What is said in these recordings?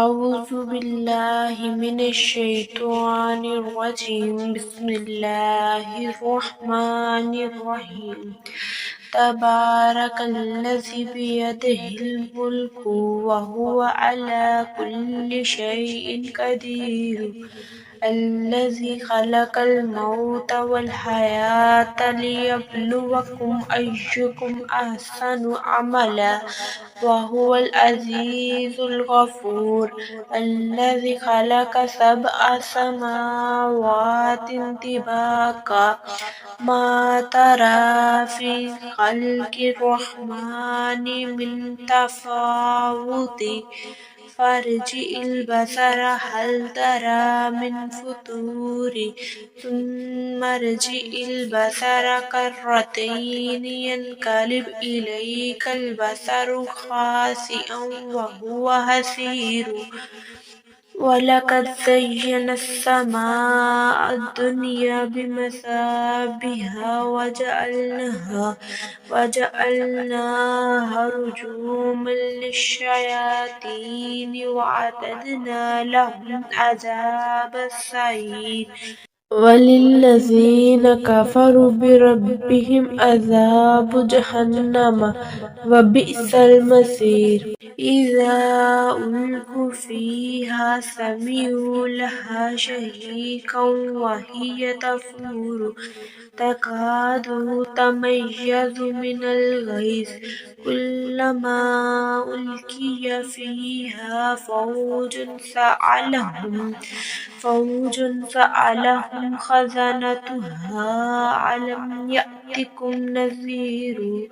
أعوذ بالله من الشيطان الرجيم بسم الله الرحمن الرحيم تبارك الذي بيده الملك وهو على كل شيء قدير الذي خلق الموت والحياة ليبلوكم أيكم أحسن عملا وهو العزيز الغفور الذي خلق سبع سماوات طباقا ما ترى في خلق الرحمن من تفاوت فارجع البصر هل ترى من فطور ثم ارجع البصر كرتين ينقلب إليك البصر خاسئا وهو حسير ولقد زينا السماء الدنيا بمصابيح وجعلناها رجوما للشياطين وأعتدنا لهم عذاب السعير وللذين كفروا بربهم عذاب جهنم وبئس المصير إذا ألقوا فيها سمعوا لها شهيقا وهي تفور تكاد تميز من الغيظ كلما ألقي فيها فوج سألهم خزنتها ألم يأتكم نذير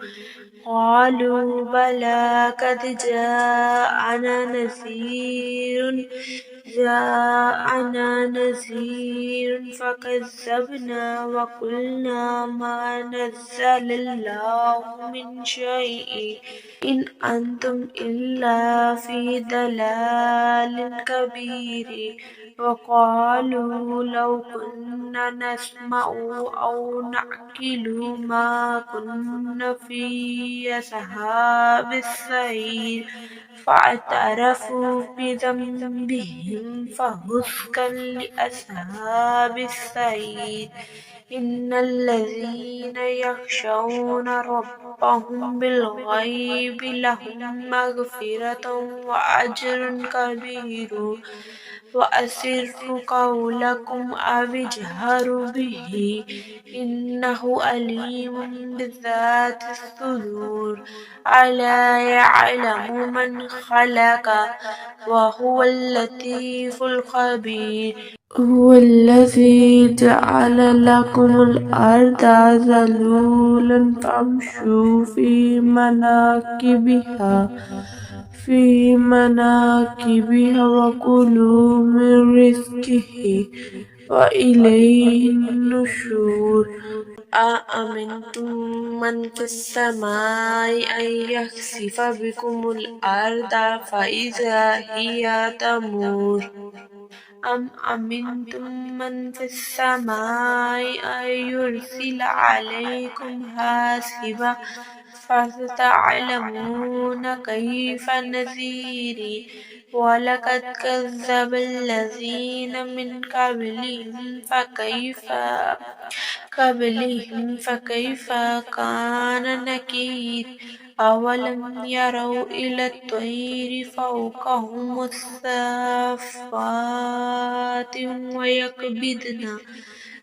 قالوا بلى قد جاءنا نذير فكذبنا وقلنا ما نزل الله من شيء إن أنتم إلا في ضلال كبير وقالوا لو كنا نسمع أو نعقل ما كنا في أصحاب السعير فاعترفوا بذنبهم فسحقا لأصحاب السعير إن الذين يخشون ربهم بالغيب لهم مغفرة وأجر كبير وأسروا قولكم أو اجهروا به إنه عليم بذات الصدور ألا يعلم من خلق وهو اللطيف الخبير هو الذي جعل لكم الأرض ذلولا فامشوا في مناكبها وكلوا من رزقه وإليه النشور أأمنتم من في السماء أن يخسف بكم الأرض فإذا هي تمور أم أمنتم من في السماء أن يرسل عليكم حاسبا فستعلمون كيف نذير ولقد كذب الذين من قبلهم فكيف كان نكير أولم يروا إلى الطير فوقهم الصافات ويقبضن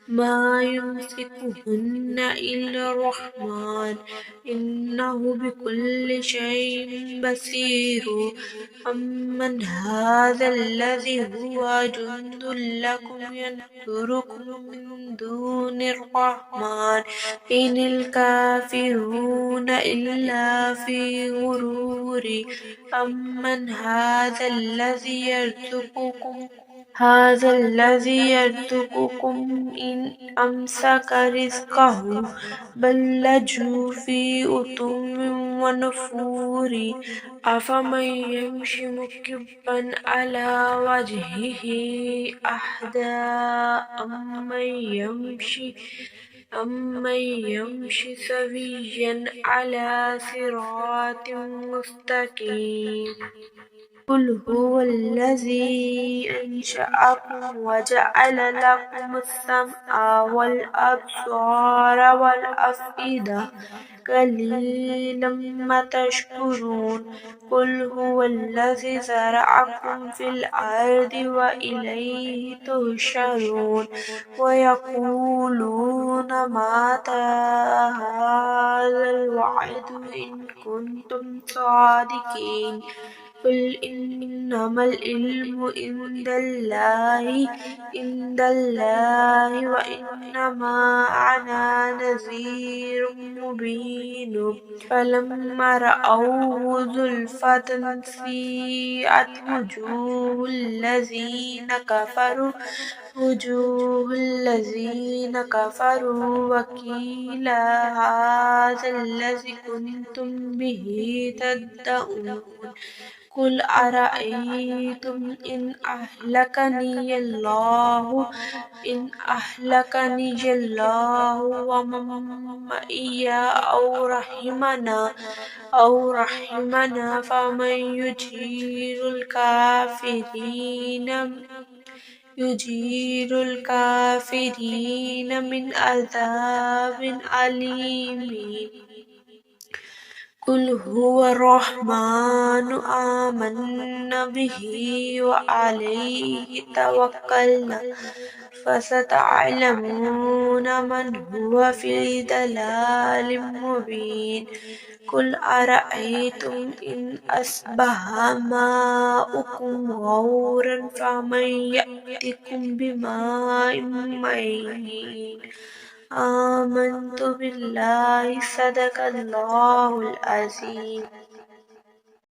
ما يمسكهن إلا الرحمن إنه بكل شيء بصير أمن هذا الذي هو جند لكم ينصركم من دون الرحمن إن الكافرون إلا في غرور أمن هذا الذي يرزقكم إن أمسك رزقه بل لجوا في عتو ونفور أفمن يمشي مكبا على وجهه أهدى أمن يمشي سويا على صراط مستقيم قل هو الذي أنشأكم وجعل لكم السمع والأبصار والأفئدة قليلا ما تشكرون قل هو الذي زرعكم في الأرض وإليه تحشرون ويقولون متى هذا الوعد إن كنتم صادقين قل إنما العلم عند الله وإنما أنا نذير مبين فلما رأوه زلفة سيئت وجوه الذين كفروا وقيل هذا الذي كنتم به تدعون قل أرأيتم إن أهلكني الله ومن معي أو رحمنا فمن يجير الكافرين من عذاب أليم قل هو الرحمن آمنا به وعليه توكلنا فستعلمون من هو في ضلال مبين قل أرأيتم إن أصبح ماؤكم غورا فمن يأتكم بماء معين آمنت بالله صدق الله العظيم